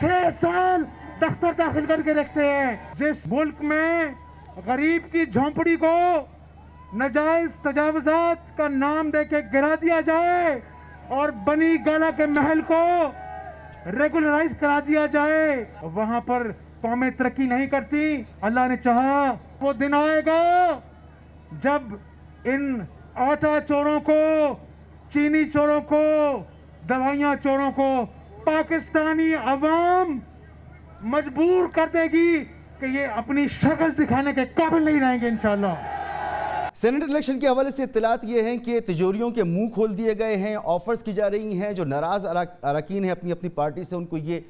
6 سال دفتر داخل کر کے رکھتے ہیں. جس ملک میں غریب کی جھونپڑی کو ناجائز تجاوزات کا نام دے کے گرا دیا جائے اور بنی گالا کے محل کو ریگولرائز کرا دیا جائے, وہاں پر قومیں ترقی نہیں کرتی. اللہ نے چاہا وہ دن آئے گا جب ان آٹا چوروں کو, چینی چوروں کو, دوائیاں چوروں کو پاکستانی عوام مجبور کر دے گی کہ یہ اپنی شکل دکھانے کے قابل نہیں رہیں گے انشاءاللہ. سینیٹ الیکشن کے حوالے سے اطلاعات یہ ہیں کہ تجوریوں کے منہ کھول دیے گئے ہیں, آفرز کی جا رہی ہیں. جو ناراض اراکین ہیں اپنی اپنی پارٹی سے, ان کو یہ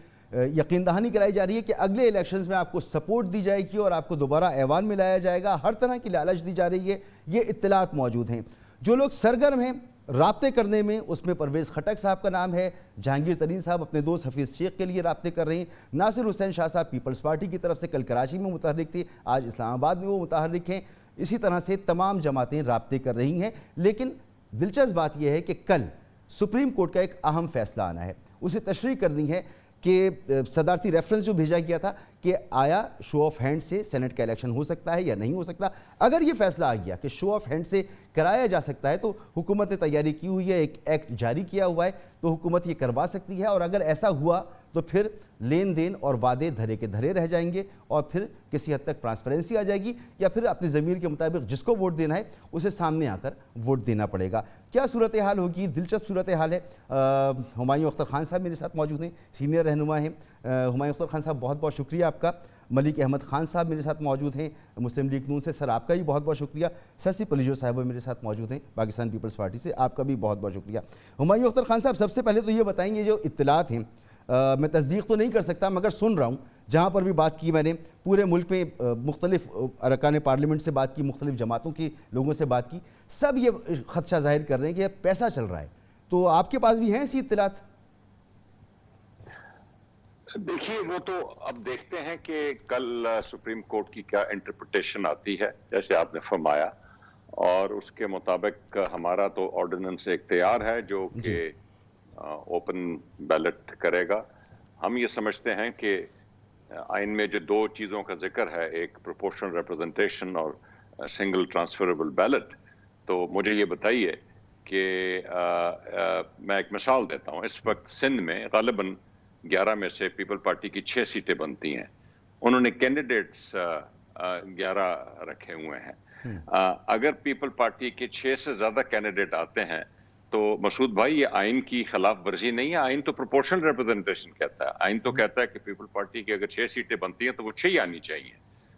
یقین دہانی کرائی جا رہی ہے کہ اگلے الیکشنز میں آپ کو سپورٹ دی جائے گی اور آپ کو دوبارہ ایوان میں لایا جائے گا. ہر طرح کی لالچ دی جا رہی ہے. یہ اطلاعات موجود ہیں. جو لوگ سرگرم ہیں رابطے کرنے میں, اس میں پرویز خٹک صاحب کا نام ہے, جہانگیر ترین صاحب اپنے دوست حفیظ شیخ کے لیے رابطے کر رہے ہیں, ناصر حسین شاہ صاحب پیپلز پارٹی کی طرف سے کل کراچی میں متحرک تھے, آج اسلام آباد میں وہ متحرک ہیں. اسی طرح سے تمام جماعتیں رابطے کر رہی ہیں. لیکن دلچسپ بات یہ ہے کہ کل سپریم کورٹ کا ایک اہم فیصلہ آنا ہے. اسے تشریح کرنی ہے کہ صدارتی ریفرنس جو بھیجا گیا تھا کہ آیا شو آف ہینڈ سے سینٹ کا الیکشن ہو سکتا ہے یا نہیں ہو سکتا. اگر یہ فیصلہ آ گیا کہ شو آف ہینڈ سے کرایا جا سکتا ہے تو حکومت نے تیاری کی ہوئی ہے, ایک ایکٹ جاری کیا ہوا ہے, تو حکومت یہ کروا سکتی ہے. اور اگر ایسا ہوا تو پھر لین دین اور وعدے دھرے کے دھرے رہ جائیں گے اور پھر کسی حد تک ٹرانسپیرنسی آ جائے گی, یا پھر اپنی ضمیر کے مطابق جس کو ووٹ دینا ہے اسے سامنے آ کر ووٹ دینا پڑے گا. کیا صورتحال ہوگی؟ دلچسپ صورتحال ہے. ہمایوں اختر خان صاحب میرے ساتھ موجود ہیں, سینئر رہنما ہیں. ہمایوں اختر خان صاحب بہت بہت شکریہ آپ کا. ملک احمد خان صاحب میرے ساتھ موجود ہیں مسلم لیگ نون سے, سر آپ کا بھی بہت بہت شکریہ. سسی پلیجو صاحب میرے ساتھ موجود ہیں پاکستان پیپلز پارٹی سے, آپ کا بھی بہت بہت شکریہ. ہمایوں اختر خان صاحب, سب سے پہلے تو یہ بتائیں گے جو اطلاعات ہیں, میں تصدیق تو نہیں کر سکتا مگر سن رہا ہوں, جہاں پر بھی بات کی میں نے, پورے ملک میں مختلف ارکان پارلیمنٹ سے بات کی, مختلف جماعتوں کے لوگوں سے بات کی, سب یہ خدشہ ظاہر کر رہے ہیں کہ پیسہ چل رہا ہے. تو آپ کے پاس بھی ہیں ایسی اطلاعات؟ دیکھیے وہ تو اب دیکھتے ہیں کہ کل سپریم کورٹ کی کیا انٹرپریٹیشن آتی ہے, جیسے آپ نے فرمایا, اور اس کے مطابق ہمارا تو آرڈیننس ایک تیار ہے جو کہ اوپن بیلٹ کرے گا. ہم یہ سمجھتے ہیں کہ آئین میں جو 2 چیزوں کا ذکر ہے, ایک پروپورشنل ریپرزنٹیشن اور سنگل ٹرانسفریبل بیلٹ, تو مجھے یہ بتائیے کہ میں ایک مثال دیتا ہوں. اس وقت سندھ میں غالباً 11 میں سے پیپل پارٹی کی 6 سیٹیں بنتی ہیں. انہوں نے کینڈیڈیٹس 11 رکھے ہوئے ہیں. اگر پیپل پارٹی کے 6 سے زیادہ کینڈیڈیٹ آتے ہیں تو مسعود بھائی یہ آئین کی خلاف ورزی نہیں ہے. آئین تو پروپورشنل ریپرزنٹیشن کہتا ہے. آئین تو کہتا ہے کہ پیپل پارٹی کی اگر 6 سیٹیں بنتی ہیں تو وہ 6 ہی آنی چاہیے.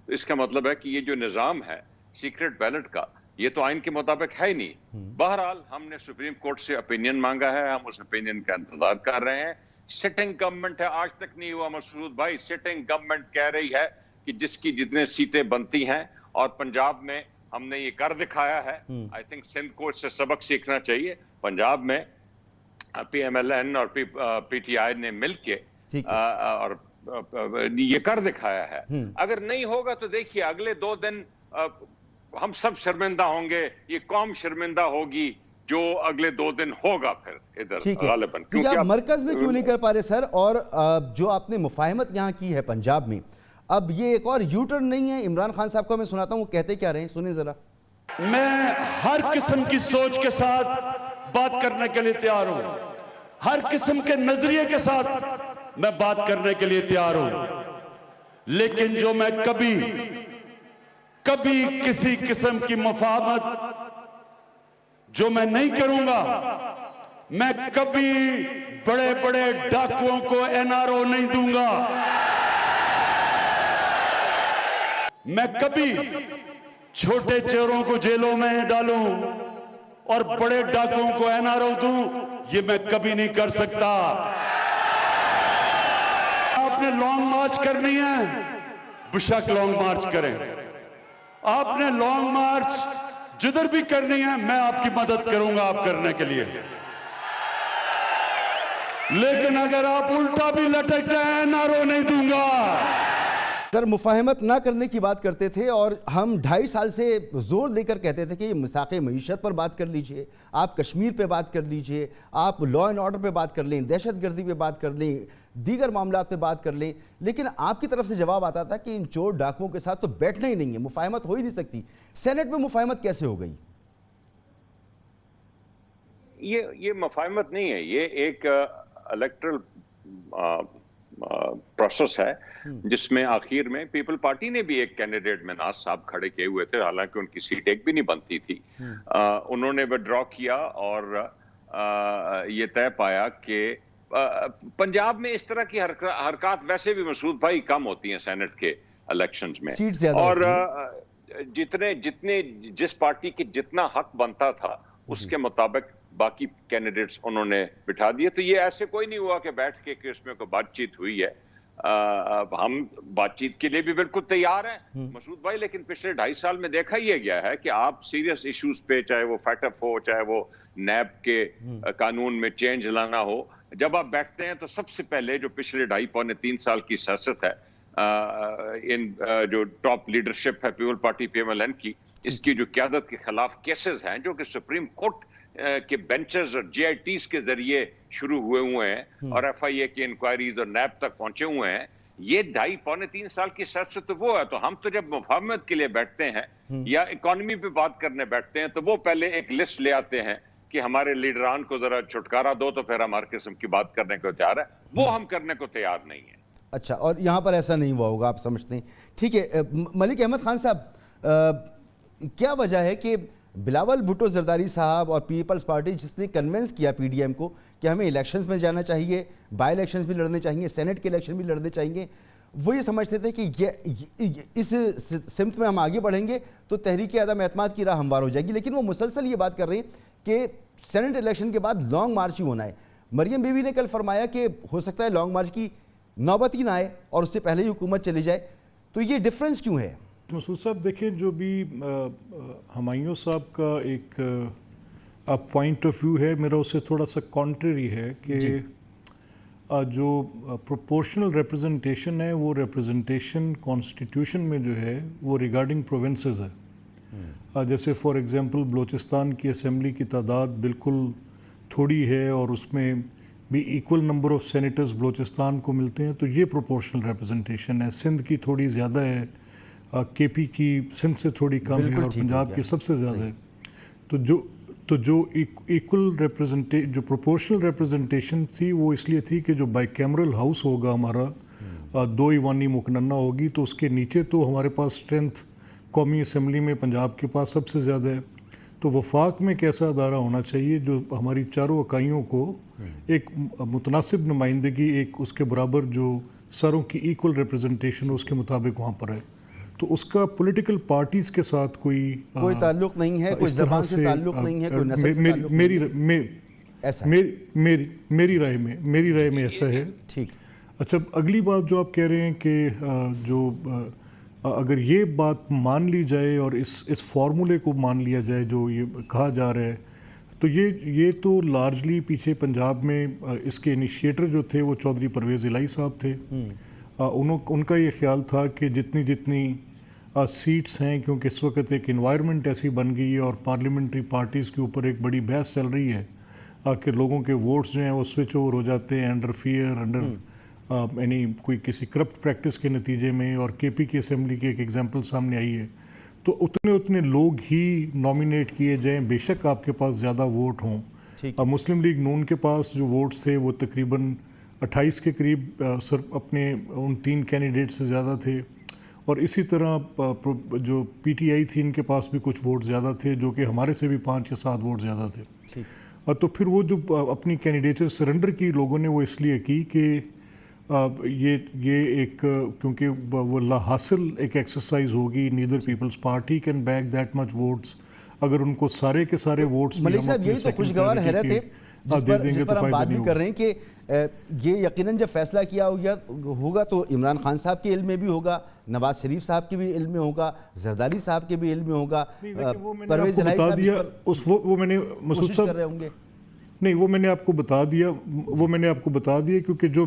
تو اس کا مطلب ہے کہ یہ جو نظام ہے سیکرٹ بیلٹ کا, یہ تو آئین کے مطابق ہے ہی نہیں. بہرحال ہم نے سپریم کورٹ سے اپینین مانگا ہے, ہم اس اپینین کا انتظار کر رہے ہیں. سٹنگ گورنمنٹ ہے, آج تک نہیں ہوا مسعود بھائی. سٹنگ گورنمنٹ کہہ رہی ہے کہ جس کی جتنے سیٹیں بنتی ہیں, اور پنجاب میں ہم نے یہ کر دکھایا ہے. آئی تھنک سندھ کو اس سے سبق سیکھنا چاہیے. پنجاب میں پی ایم ایل این اور پی ٹی آئی نے مل کے اور یہ کر دکھایا ہے. اگر نہیں ہوگا تو دیکھیے اگلے 2 دن ہم سب شرمندہ ہوں گے, یہ قوم شرمندہ ہوگی جو اگلے 2 دن ہوگا پھر ادھر غالباً. کیونکہ آپ مرکز میں کیوں نہیں کر پا رہے سر؟ اور جو آپ نے مفاہمت یہاں کی ہے پنجاب میں, اب یہ ایک اور یو ٹرن نہیں ہے؟ عمران خان صاحب کو میں سناتا ہوں, وہ کہتے کیا رہے ہیں, سنیں ذرا. میں ہر قسم کی سوچ کے ساتھ بات کرنے کے لیے تیار ہوں, ہر قسم کے نظریے کے ساتھ میں بات کرنے کے لیے تیار ہوں, لیکن جو میں کبھی کسی قسم کی مفاہمت جو میں نہیں کروں گا, میں کبھی بڑے بڑے ڈاکوؤں کو این آر او نہیں دوں گا, میں کبھی چھوٹے چوروں کو جیلوں میں ڈالوں اور بڑے ڈاکوؤں کو این آر او دوں, یہ میں کبھی نہیں کر سکتا. آپ نے لانگ مارچ کرنی ہے, بشک لانگ مارچ کریں. آپ نے لانگ مارچ جدھر بھی کرنی ہے, میں آپ کی مدد کروں گا آپ کرنے کے لیے. لیکن اگر آپ الٹا بھی لٹک جائیں, این آر او نہیں دوں گا. سر مفاہمت نہ کرنے کی بات کرتے تھے اور ہم 2.5 سال سے زور دے کر کہتے تھے کہ مساق معیشت پر بات کر لیجئے، آپ کشمیر پہ بات کر لیجئے، آپ لا اینڈ آرڈر پہ بات کر لیں، دہشت گردی پہ بات کر لیں، دیگر معاملات پہ بات کر لیں، لیکن آپ کی طرف سے جواب آتا تھا کہ ان چور ڈاکوؤں کے ساتھ تو بیٹھنا ہی نہیں ہے، مفاہمت ہو ہی نہیں سکتی۔ سینٹ میں مفاہمت کیسے ہو گئی؟ یہ مفاہمت نہیں ہے، یہ ایک الیکٹرل پروسیس ہے جس میں آخر میں پیپل پارٹی نے بھی ایک کینڈیڈیٹ مناز صاحب کھڑے کیے ہوئے تھے، حالانکہ ان کی سیٹ ایک بھی نہیں بنتی تھی، انہوں نے وڈرا کیا اور یہ طے پایا کہ پنجاب میں اس طرح کی حرکات ویسے بھی مسعود بھائی کم ہوتی ہیں سینٹ کے الیکشنز میں، اور جس پارٹی کی جتنا حق بنتا تھا اس کے مطابق باقی کینڈیڈیٹس انہوں نے بٹھا دیے۔ تو یہ ایسے کوئی نہیں ہوا کہ بیٹھ کے کہ اس میں کوئی بات چیت ہوئی ہے، ہم بات چیت کے لیے بھی بالکل تیار ہیں مسعود بھائی، لیکن پچھلے 2.5 سال میں دیکھا یہ گیا ہے کہ آپ سیریس ایشوز پہ، چاہے وہ فیٹف ہو، چاہے وہ نیب کے قانون میں چینج لانا ہو، جب آپ بیٹھتے ہیں تو سب سے پہلے جو پچھلے 2.5-3 سال کی سیاست ہے ان جو ٹاپ لیڈرشپ ہے پیپل پارٹی PMLN کی، اس کی جو قیادت کے خلاف کیسز ہیں جو کہ سپریم کورٹ کے بینچز اور GITs کے ذریعے شروع ہوئے ہیں اور FIA کی انکوائریز اور نیب تک پہنچے ہوئے ہیں، یہ 2.5-3 سال کی سیاست تو وہ ہے۔ تو ہم تو جب مفاہمت کے لیے بیٹھتے ہیں یا اکانومی پہ بات کرنے بیٹھتے ہیں تو وہ پہلے ایک لسٹ لے آتے ہیں کہ ہمارے لیڈران کو ذرا چھٹکارا دو تو پھر ہمارے قسم کی بات کرنے کو تیار ہے، وہ ہم کرنے کو تیار نہیں ہیں۔ اچھا، اور یہاں پر ایسا نہیں ہوا ہوگا آپ سمجھتے ہیں؟ ٹھیک ہے، ملک احمد خان صاحب، کیا وجہ ہے کہ بلاول بھٹو زرداری صاحب اور پیپلز پارٹی جس نے کنونس کیا PDM کو کہ ہمیں الیکشنز میں جانا چاہیے، بائی الیکشنز بھی لڑنے چاہیے، سینٹ کے الیکشن بھی لڑنے چاہیے، وہ یہ سمجھتے تھے کہ اس سمت میں ہم آگے بڑھیں گے تو تحریک عدم اعتماد کی راہ ہموار ہو جائے گی، لیکن وہ مسلسل یہ بات کر رہے ہیں کہ سینٹ الیکشن کے بعد لانگ مارچ ہی ہونا ہے۔ مریم بی بی نے کل فرمایا کہ ہو سکتا ہے لانگ مارچ کی نوبت ہی نہ آئے اور اس سے پہلے ہی حکومت چلی جائے، تو یہ ڈیفرنس کیوں ہے؟ مسعود صاحب دیکھیں، جو بھی ہمایوں صاحب کا ایک پوائنٹ آف ویو ہے، میرا اس سے تھوڑا سا کانٹریری ہے کہ جو پروپورشنل ریپرزنٹیشن ہے وہ ریپرزنٹیشن کانسٹیٹیوشن میں جو ہے وہ ریگارڈنگ پروونسز ہے۔ جیسے فار ایگزامپل بلوچستان کی اسمبلی کی تعداد بالکل تھوڑی ہے اور اس میں بھی equal number of senators Balochistan کو ملتے ہیں، تو یہ پروپورشنل ریپرزنٹیشن ہے۔ سندھ کی تھوڑی زیادہ ہے، KP کی سندھ سے تھوڑی کم ہے اور پنجاب کی سب سے زیادہ ہے۔ تو جو ایکول جو پروپورشنل ریپرزنٹیشن تھی وہ اس لیے تھی کہ جو بائی کیمرل ہاؤس ہوگا ہمارا، 2 ایوانی مقننہ ہوگی، تو اس کے نیچے تو ہمارے پاس اسٹرینتھ قومی اسمبلی میں پنجاب کے پاس سب سے زیادہ ہے۔ تو وفاق میں ایک ایسا ادارہ ہونا چاہیے جو ہماری چاروں اکائیوں کو ایک متناسب نمائندگی، ایک اس کے برابر جو سروں کی ایکول ریپرزنٹیشن اس کے مطابق وہاں پر ہے۔ تو اس کا پولیٹیکل پارٹیز کے ساتھ کوئی تعلق نہیں ہے، کوئی زبان سے تعلق نہیں ہے، کوئی نسل سے تعلق میری رائے میں ایسا ہے۔ ٹھیک۔ اچھا، اگلی بات جو آپ کہہ رہے ہیں کہ جو اگر یہ بات مان لی جائے اور اس فارمولے کو مان لیا جائے جو یہ کہا جا رہا ہے، تو یہ تو لارجلی پیچھے پنجاب میں اس کے انیشیٹر جو تھے وہ چودھری پرویز الہی صاحب تھے۔ ان کا یہ خیال تھا کہ جتنی سیٹس ہیں، کیونکہ اس وقت ایک انوائرمنٹ ایسی بن گئی ہے اور پارلیمنٹری پارٹیز کے اوپر ایک بڑی بحث چل رہی ہے کہ لوگوں کے ووٹس جو ہیں وہ سوئچ اوور ہو جاتے ہیں انڈر فیئر، یعنی کوئی کسی کرپٹ پریکٹس کے نتیجے میں، اور KP کی اسمبلی کی ایک ایگزامپل سامنے آئی ہے۔ تو اتنے لوگ ہی نامینیٹ کیے جائیں، بے شک آپ کے پاس زیادہ ووٹ ہوں۔ مسلم لیگ نون کے پاس جو ووٹس تھے وہ تقریباً 28 کے قریب اپنے ان 3 کینڈیڈیٹ سے زیادہ تھے، اور اسی طرح جو PTI تھی ان کے پاس بھی کچھ ووٹ زیادہ تھے، جو کہ ہمارے سے بھی 5 یا 7 ووٹ زیادہ تھے۔ تو پھر وہ جو اپنی کینڈیڈیچر سرنڈر کی لوگوں نے وہ اس لیے کی کہ یہ ایک کیونکہ وہ لا حاصل ایک ایکسرسائز ہوگی، neither Peoples Party can bag that much votes, اگر ان کو سارے کے سارے ووٹس ملک صاحب یہی تو خوشگوار حیرت ہے جس پر ہم بات بھی کر رہے ہیں کہ یہ یقیناً جب فیصلہ کیا ہوگا تو عمران خان صاحب کے علم میں بھی ہوگا، نواز شریف صاحب کے بھی علم میں ہوگا، زرداری صاحب کے بھی علم میں ہوگا، پرویز الہی صاحب وہ میں نے مسعود صاحب کر رہے ہوں گے۔ نہیں، وہ میں نے آپ کو بتا دیا کیونکہ جو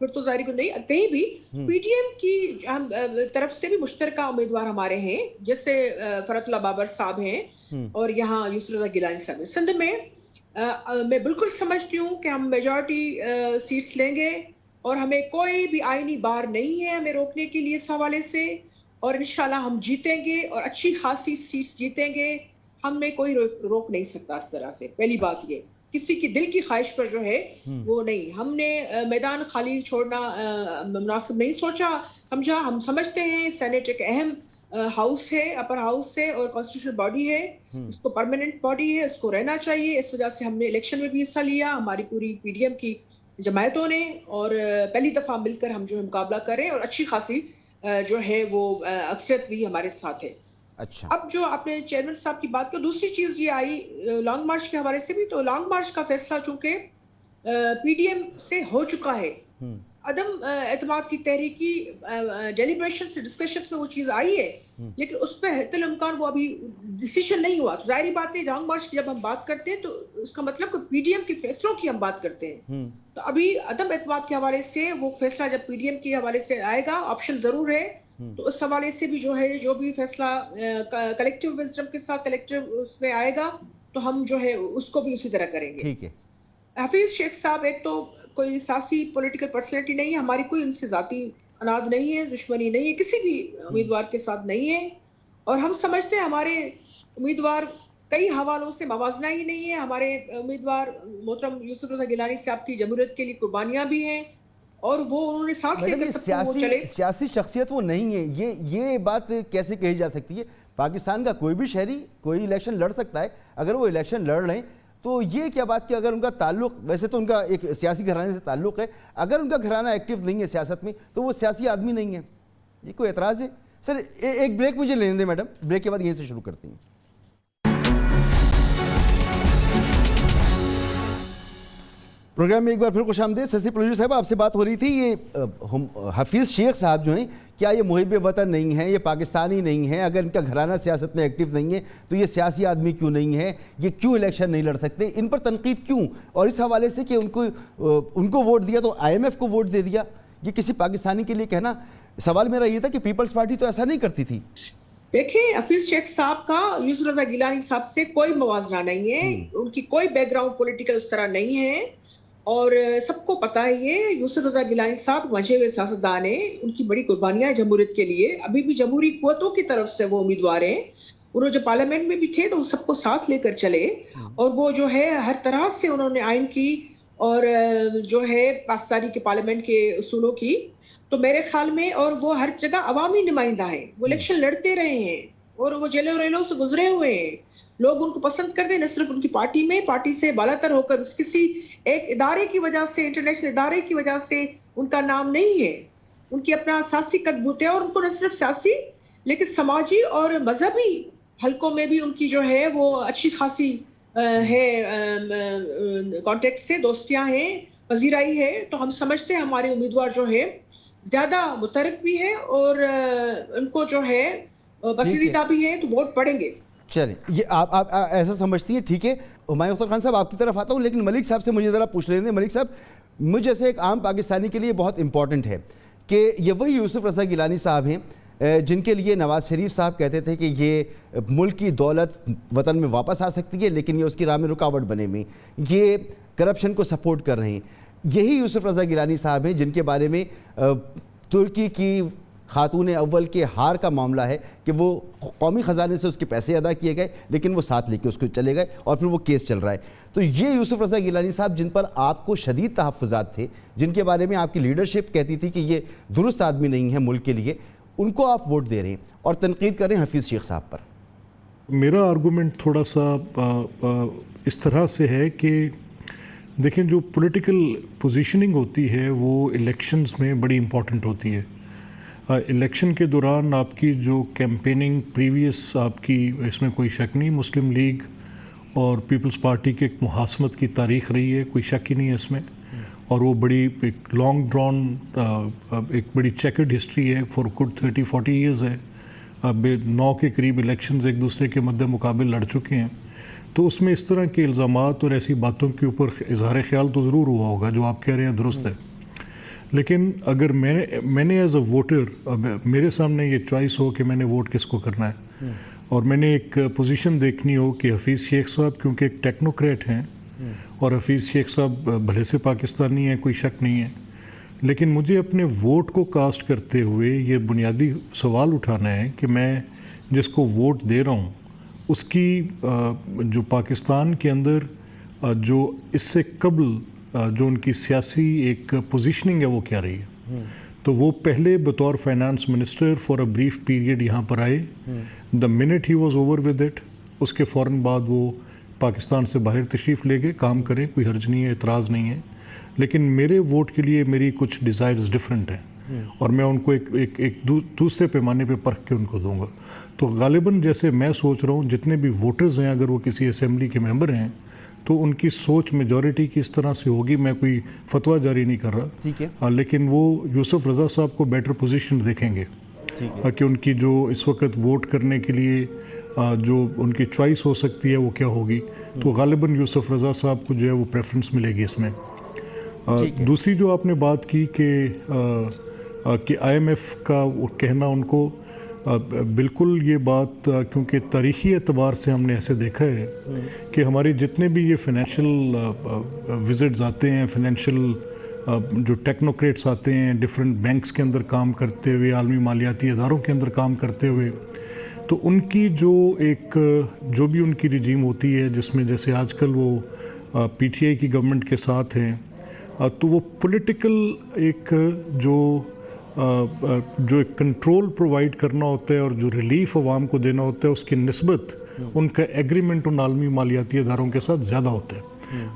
پھر تو ظاہر کو نہیں. کہیں بھی پی ڈی ایم کی طرف سے بھی مشترکہ امیدوار ہمارے ہیں, جیسے فرات اللہ بابر صاحب ہیں اور یہاں یوسف رضا گیلانی صاحب ہیں. سندھ میں میں بالکل سمجھتی ہوں کہ ہم میجورٹی سیٹس لیں گے اور ہمیں کوئی بھی آئینی بار نہیں ہے ہمیں روکنے کے لیے اس حوالے سے, اور انشاءاللہ ہم جیتیں گے اور اچھی خاصی سیٹس جیتیں گے. ہمیں کوئی روک نہیں سکتا اس طرح سے. پہلی بات یہ کسی کی دل کی خواہش پر جو ہے وہ نہیں, ہم نے میدان خالی چھوڑنا مناسب نہیں سمجھا. ہم سمجھتے ہیں سینٹ ایک اہم ہاؤس ہے, اپر ہاؤس ہے اور کانسٹیٹیوشنل باڈی ہے, اس کو پرماننٹ باڈی ہے, اس کو رہنا چاہیے. اس وجہ سے ہم نے الیکشن میں بھی حصہ لیا, ہماری پوری پی ڈی ایم کی جماعتوں نے, اور پہلی دفعہ مل کر ہم جو ہے مقابلہ کر رہے ہیں اور اچھی خاصی جو ہے وہ اکثریت بھی ہمارے ساتھ ہے. اچھا, اب جو آپ نے چیئرمین صاحب کی بات کی, دوسری چیز یہ آئی لانگ مارچ کے حوالے سے بھی, تو لانگ مارچ کا فیصلہ چونکہ پی ڈی ایم سے ہو چکا ہے, عدم اعتماد کی تحریکی ڈیلیبریشن سے ڈسکشن میں وہ چیز آئی ہے, لیکن اس پہ حتی الامکان وہ ابھی ڈیسیشن نہیں ہوا. تو ظاہری بات ہے لانگ مارچ کی جب ہم بات کرتے ہیں تو اس کا مطلب کہ پی ڈی ایم کے فیصلوں کی ہم بات کرتے ہیں. تو ابھی عدم اعتماد کے حوالے سے وہ فیصلہ جب پی ڈی ایم کے حوالے سے آئے گا, آپشن ضرور ہے, تو اس حوالے سے بھی جو ہے جو بھی فیصلہ کلیکٹیو وزڈم کے ساتھ کلیکٹیو اس میں آئے گا تو ہم جو ہے اس کو بھی اسی طرح کریں گے. ٹھیک ہے. حفیظ شیخ صاحب ایک تو کوئی سیاسی پولیٹیکل پرسنالٹی نہیں ہے, ہماری کوئی ان سے ذاتی اناد نہیں ہے, دشمنی نہیں ہے, کسی بھی امیدوار کے ساتھ نہیں ہے, اور ہم سمجھتے ہیں ہمارے امیدوار کئی حوالوں سے موازنہ ہی نہیں ہے. ہمارے امیدوار محترم یوسف رضا گیلانی صاحب کی جمہوریت کے لیے قربانیاں بھی ہیں, اور وہ انہوں نے ساتھ لے کر سب کو وہ چلے. سیاسی شخصیت وہ نہیں ہے, یہ بات کیسے کہی جا سکتی ہے؟ پاکستان کا کوئی بھی شہری کوئی الیکشن لڑ سکتا ہے. اگر وہ الیکشن لڑ رہے ہیں تو یہ کیا بات کہ اگر ان کا تعلق, ویسے تو ان کا ایک سیاسی گھرانے سے تعلق ہے, اگر ان کا گھرانہ ایکٹیو نہیں ہے سیاست میں تو وہ سیاسی آدمی نہیں ہے. یہ کوئی اعتراض ہے؟ سر ایک بریک مجھے لینے دیں میڈم, بریک کے بعد یہیں سے شروع کرتے ہیں. پروگرام میں ایک بار پھر خوش آمدید. سیاسی پروڈیوسر صاحب آپ سے بات ہو رہی تھی, یہ حفیظ شیخ صاحب جو ہیں کیا یہ محب وطن نہیں ہیں, یہ پاکستانی نہیں ہیں؟ اگر ان کا گھرانہ سیاست میں ایکٹیو نہیں ہے تو یہ سیاسی آدمی کیوں نہیں ہے, یہ کیوں الیکشن نہیں لڑ سکتے, ان پر تنقید کیوں؟ اور اس حوالے سے کہ ان کو ووٹ دیا تو آئی ایم ایف کو ووٹ دے دیا, یہ کسی پاکستانی کے لیے کہنا. سوال میرا یہ تھا کہ پیپلز پارٹی تو ایسا نہیں کرتی تھی. دیکھیں حفیظ شیخ صاحب کا یوسف رضا گیلانی صاحب سے کوئی موازنہ نہیں ہے, ان کی کوئی بیک گراؤنڈ پولیٹیکل اس طرح نہیں ہے, اور سب کو پتہ ہے یہ یوسف رضا گیلانی صاحب منجھے ہوئے سیاستدان ہیں, ان کی بڑی قربانیاں جمہوریت کے لیے. ابھی بھی جمہوری قوتوں کی طرف سے وہ امیدوار ہیں, انہوں جو پارلیمنٹ میں بھی تھے تو سب کو ساتھ لے کر چلے, اور وہ جو ہے ہر طرح سے انہوں نے آئین کی اور جو ہے پاکستانی کے پارلیمنٹ کے اصولوں کی. تو میرے خیال میں, اور وہ ہر جگہ عوامی نمائندہ ہیں, وہ الیکشن لڑتے رہے ہیں اور وہ جیلوں ریلوں سے گزرے ہوئے ہیں. لوگ ان کو پسند کرتے ہیں, نہ صرف ان کی پارٹی میں, پارٹی سے بالا تر ہو کر کسی ایک ادارے کی وجہ سے, انٹرنیشنل ادارے کی وجہ سے ان کا نام نہیں ہے. ان کی اپنا سیاسی قد بوتے ہیں, اور ان کو نہ صرف سیاسی لیکن سماجی اور مذہبی حلقوں میں بھی ان کی جو ہے وہ اچھی خاصی ہے کانٹیکٹ سے دوستیاں ہیں, پذیرائی ہے. تو ہم سمجھتے ہیں ہمارے امیدوار جو ہے زیادہ متحرک بھی ہے اور ان کو جو ہے پسندیدہ بھی ہے, تو ووٹ پڑیں گے. چلیں, یہ آپ ایسا سمجھتی ہیں, ٹھیک ہے. ہمایوں اختر خان صاحب آپ کی طرف آتا ہوں, لیکن ملک صاحب سے مجھے ذرا پوچھ لیں. ملک صاحب, مجھ جیسے ایک عام پاکستانی کے لیے بہت امپورٹنٹ ہے کہ یہ وہی یوسف رضا گیلانی صاحب ہیں جن کے لیے نواز شریف صاحب کہتے تھے کہ یہ ملک کی دولت وطن میں واپس آ سکتی ہے لیکن یہ اس کی راہ میں رکاوٹ بنے میں, یہ کرپشن کو سپورٹ کر رہے ہیں. یہی یوسف رضا گیلانی صاحب ہیں جن کے بارے میں ترکی کی خاتون اول کے ہار کا معاملہ ہے کہ وہ قومی خزانے سے اس کے پیسے ادا کیے گئے لیکن وہ ساتھ لے کے اس کو چلے گئے, اور پھر وہ کیس چل رہا ہے. تو یہ یوسف رضا گیلانی صاحب جن پر آپ کو شدید تحفظات تھے, جن کے بارے میں آپ کی لیڈرشپ کہتی تھی کہ یہ درست آدمی نہیں ہے ملک کے لیے, ان کو آپ ووٹ دے رہے ہیں اور تنقید کر رہے ہیں حفیظ شیخ صاحب پر. میرا آرگومنٹ تھوڑا سا اس طرح سے ہے کہ دیکھیں, جو پولیٹیکل پوزیشننگ ہوتی ہے وہ الیکشنز میں بڑی امپورٹنٹ ہوتی ہے. الیکشن کے دوران آپ کی جو کیمپیننگ پریویس آپ کی, اس میں کوئی شک نہیں, مسلم لیگ اور پیپلز پارٹی کے ایک محاسمت کی تاریخ رہی ہے, کوئی شک ہی نہیں ہے اس میں, اور وہ بڑی ایک لانگ ڈرون ایک بڑی چیکرڈ ہسٹری ہے, فور گڈ 30-40 ایئرز ہے. اب 9 کے قریب الیکشنز ایک دوسرے کے مد مقابل لڑ چکے ہیں. تو اس میں اس طرح کے الزامات اور ایسی باتوں کے اوپر اظہار خیال تو ضرور ہوا ہوگا, جو آپ کہہ رہے ہیں درست ہے. لیکن اگر میں نے ایز اے ووٹر میرے سامنے یہ چوائس ہو کہ میں نے ووٹ کس کو کرنا ہے اور میں نے ایک پوزیشن دیکھنی ہو کہ حفیظ شیخ صاحب کیونکہ ایک ٹیکنوکریٹ ہیں اور حفیظ شیخ صاحب بھلے سے پاکستانی ہیں، کوئی شک نہیں ہے، لیکن مجھے اپنے ووٹ کو کاسٹ کرتے ہوئے یہ بنیادی سوال اٹھانا ہے کہ میں جس کو ووٹ دے رہا ہوں اس کی جو پاکستان کے اندر جو اس سے قبل جو ان کی سیاسی ایک پوزیشننگ ہے وہ کیا رہی ہے. تو وہ پہلے بطور finance minister for a brief period یہاں پر آئے، the minute he was over with it, اس کے فوراً بعد وہ پاکستان سے باہر تشریف لے گئے. کام کریں، کوئی حرج نہیں ہے، اعتراض نہیں ہے، لیکن میرے ووٹ کے لیے میری کچھ ڈیزائرز ڈیفرنٹ ہیں اور میں ان کو ایک دوسرے پیمانے پہ پرکھ کے ان کو دوں گا. تو غالباً جیسے میں سوچ رہا ہوں جتنے بھی ووٹرز ہیں اگر وہ کسی اسمبلی کے ممبر ہیں تو ان کی سوچ میجورٹی کی اس طرح سے ہوگی. میں کوئی فتویٰ جاری نہیں کر رہا، لیکن وہ یوسف رضا صاحب کو بیٹر پوزیشن دیکھیں گے کہ ان کی جو اس وقت ووٹ کرنے کے لیے جو ان کی چوائس ہو سکتی ہے وہ کیا ہوگی. تو غالباً یوسف رضا صاحب کو جو ہے وہ پریفرنس ملے گی اس میں. دوسری جو آپ نے بات کی کہ آئی ایم ایف کا کہنا ان کو بالکل یہ بات، کیونکہ تاریخی اعتبار سے ہم نے ایسے دیکھا ہے کہ ہمارے جتنے بھی یہ فائنینشیل وزٹس آتے ہیں، فائنینشیل جو ٹیکنوکریٹس آتے ہیں ڈفرینٹ بینکس کے اندر کام کرتے ہوئے، عالمی مالیاتی اداروں کے اندر کام کرتے ہوئے، تو ان کی جو بھی ان کی رجیم ہوتی ہے جس میں جیسے آج کل وہ پی ٹی آئی کی گورنمنٹ کے ساتھ ہیں، تو وہ پولیٹیکل ایک جو ایک کنٹرول پرووائڈ کرنا ہوتا ہے اور جو ریلیف عوام کو دینا ہوتا ہے اس کی نسبت ان کا ایگریمنٹ ان عالمی مالیاتی اداروں کے ساتھ زیادہ ہوتا ہے.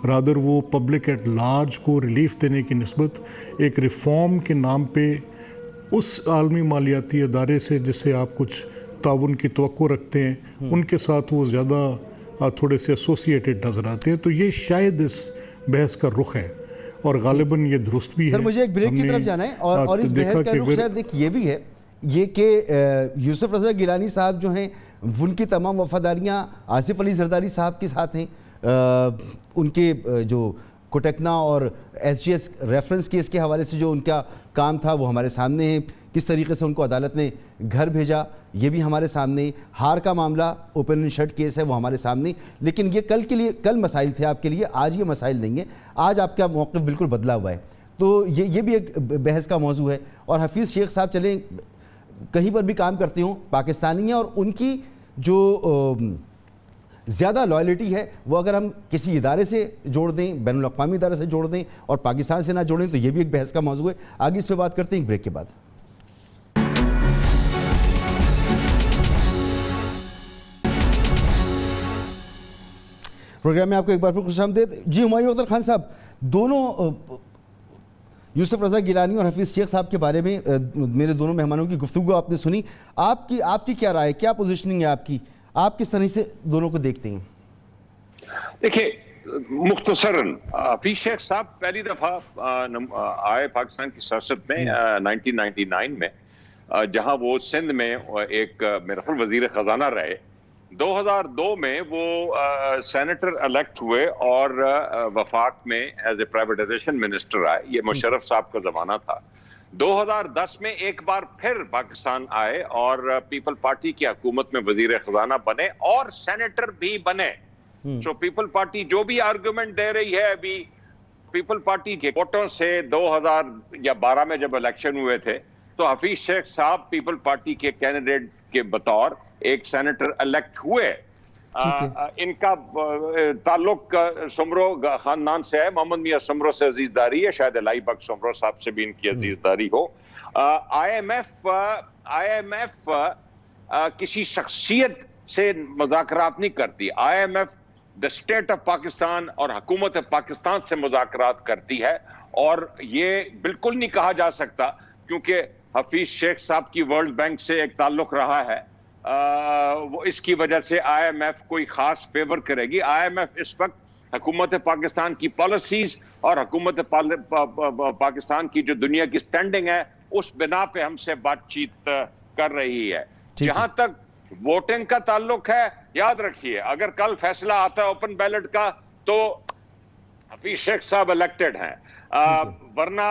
رادر وہ پبلک ایٹ لارج کو ریلیف دینے کی نسبت ایک ریفارم کے نام پہ اس عالمی مالیاتی ادارے سے جس سے آپ کچھ تعاون کی توقع رکھتے ہیں ان کے ساتھ وہ زیادہ تھوڑے سے ایسوسیٹیڈ نظر آتے ہیں. تو یہ شاید اس بحث کا رخ ہے اور غالباً یہ درست بھی ہے. سر مجھے ایک بریک کی طرف جانا ہے اور اس بحث کا رخ شاید ایک یہ بھی ہے یہ کہ یوسف رضا گیلانی صاحب جو ہیں ان کی تمام وفاداریاں آصف علی زرداری صاحب کے ساتھ ہیں. ان کے جو کوٹیکنا اور S G S reference case کے حوالے سے جو ان کا کام تھا وہ ہمارے سامنے ہے. کس طریقے سے ان کو عدالت نے گھر بھیجا یہ بھی ہمارے سامنے. ہار کا معاملہ اوپن اینڈ شٹ کیس ہے وہ ہمارے سامنے. لیکن یہ کل مسائل تھے آپ کے لیے، آج یہ مسائل نہیں ہیں. آج آپ کا موقف بالکل بدلا ہوا ہے. تو یہ بھی ایک بحث کا موضوع ہے. اور حفیظ شیخ صاحب چلیں کہیں پر بھی کام کرتے ہوں پاکستانی ہیں اور ان کی جو زیادہ لائلٹی ہے وہ اگر ہم کسی ادارے سے جوڑ دیں، بین الاقوامی ادارے سے جوڑ دیں اور پاکستان سے نہ جوڑیں تو یہ بھی ایک بحث کا موضوع ہے. آگے اس پہ بات کرتے ہیں ایک بریک کے بعد. پروگرام میں آپ کو ایک بار پھر خوش آمدید. جی ہمایوں اختر خان صاحب، دونوں یوسف رضا گیلانی اور حفیظ شیخ صاحب کے بارے میں میرے دونوں مہمانوں کی گفتگو آپ نے سنی. آپ کی کیا رائے، کیا پوزیشننگ ہے آپ کی؟ آپ کس طرح سے دونوں کو دیکھتے ہیں؟ دیکھیں مختصراً حفیظ شیخ صاحب پہلی دفعہ آئے پاکستان کی سیاست میں 1999 میں، جہاں وہ سندھ میں ایک میرا خیال وزیر خزانہ رہے. 2002 میں وہ سینیٹر الیکٹ ہوئے اور وفاق میں ایز اے پرائیویٹائزیشن منسٹر آئے. یہ مشرف صاحب کا زمانہ تھا. 2010 میں ایک بار پھر پاکستان آئے اور پیپل پارٹی کی حکومت میں وزیر خزانہ بنے اور سینیٹر بھی بنے. تو پیپل پارٹی جو بھی آرگومنٹ دے رہی ہے ابھی، پیپل پارٹی کے ووٹوں سے 2012 میں جب الیکشن ہوئے تھے تو حفیظ شیخ صاحب پیپل پارٹی کے کینڈیڈیٹ کے بطور ایک سینیٹر الیکٹ ہوئے. ان کا تعلق سمرو خاندان سے ہے، محمد میاں سمرو سے عزیزداری ہے، شاید الہی بخش سمرو صاحب سے بھی ان کی عزیزداری ہو. آئی ایم ایف کسی شخصیت سے مذاکرات نہیں کرتی. I am if the state of Pakistan اور حکومت پاکستان سے مذاکرات کرتی ہے. اور یہ بالکل نہیں کہا جا سکتا کیونکہ حفیظ شیخ صاحب کی ورلڈ بینک سے ایک تعلق رہا ہے، وہ اس کی وجہ سے آئی ایم ایف کوئی خاص فیور کرے گی. آئی ایم ایف اس وقت حکومت پاکستان کی پالیسیز اور حکومت پاکستان کی جو دنیا کی سٹینڈنگ ہے اس بنا پہ ہم سے بات چیت کر رہی ہے. جہاں تک ووٹنگ کا تعلق ہے، یاد رکھیے اگر کل فیصلہ آتا ہے اوپن بیلٹ کا تو حفیظ شیخ صاحب الیکٹڈ ہیں، ورنہ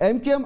MQM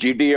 GDA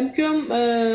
MQM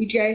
PTI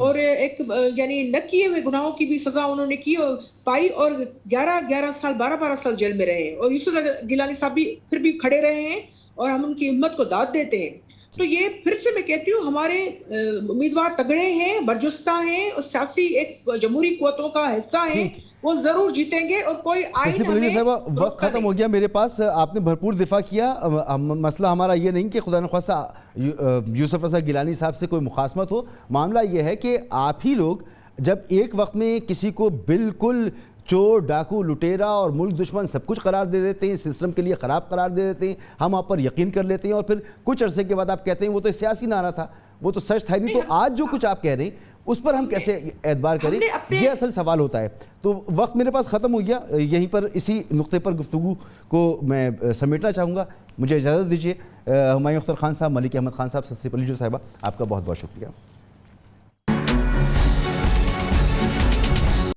اور ایک یعنی نہ کیے ہوئے گناہوں کی بھی سزا انہوں نے کی اور پائی، اور 11 سال 12 سال جیل میں رہے ہیں، اور یوسف گیلانی صاحب بھی پھر بھی کھڑے رہے ہیں اور ہم ان کی ہمت کو داد دیتے ہیں۔ تو یہ پھر سے میں کہتی ہوں ہمارے امیدوار تگڑے ہیں، برجستہ ہیں، اور سیاسی ایک جمہوری قوتوں کا حصہ ہیں، وہ ضرور جیتیں گے، اور کوئی آئین ہمیں وقت ختم ہو گیا میرے پاس، آپ نے بھرپور دفاع کیا۔ مسئلہ ہمارا یہ نہیں کہ خدا نخواستہ یوسف رضا گیلانی صاحب سے کوئی مخاصمت ہو، معاملہ یہ ہے کہ آپ ہی لوگ جب ایک وقت میں کسی کو بالکل چور، ڈاکو، لٹیرا اور ملک دشمن سب کچھ قرار دے دیتے ہیں، سسٹم کے لیے خراب قرار دے دیتے ہیں، ہم آپ پر یقین کر لیتے ہیں، اور پھر کچھ عرصے کے بعد آپ کہتے ہیں وہ تو سیاسی نعرہ تھا، وہ تو سچ تھا نہیں۔ تو آج جو کچھ آپ کہہ رہے ہیں اس پر ہم کیسے اعتبار کریں، یہ اصل سوال ہوتا ہے۔ تو وقت میرے پاس ختم ہو گیا، یہیں پر اسی نقطے پر گفتگو کو میں سمیٹنا چاہوں گا۔ مجھے اجازت دیجیے۔ ہمایوں اختر خان صاحب، ملک احمد خان صاحب، سسری پلیجو صاحبہ، آپ کا بہت بہت شکریہ۔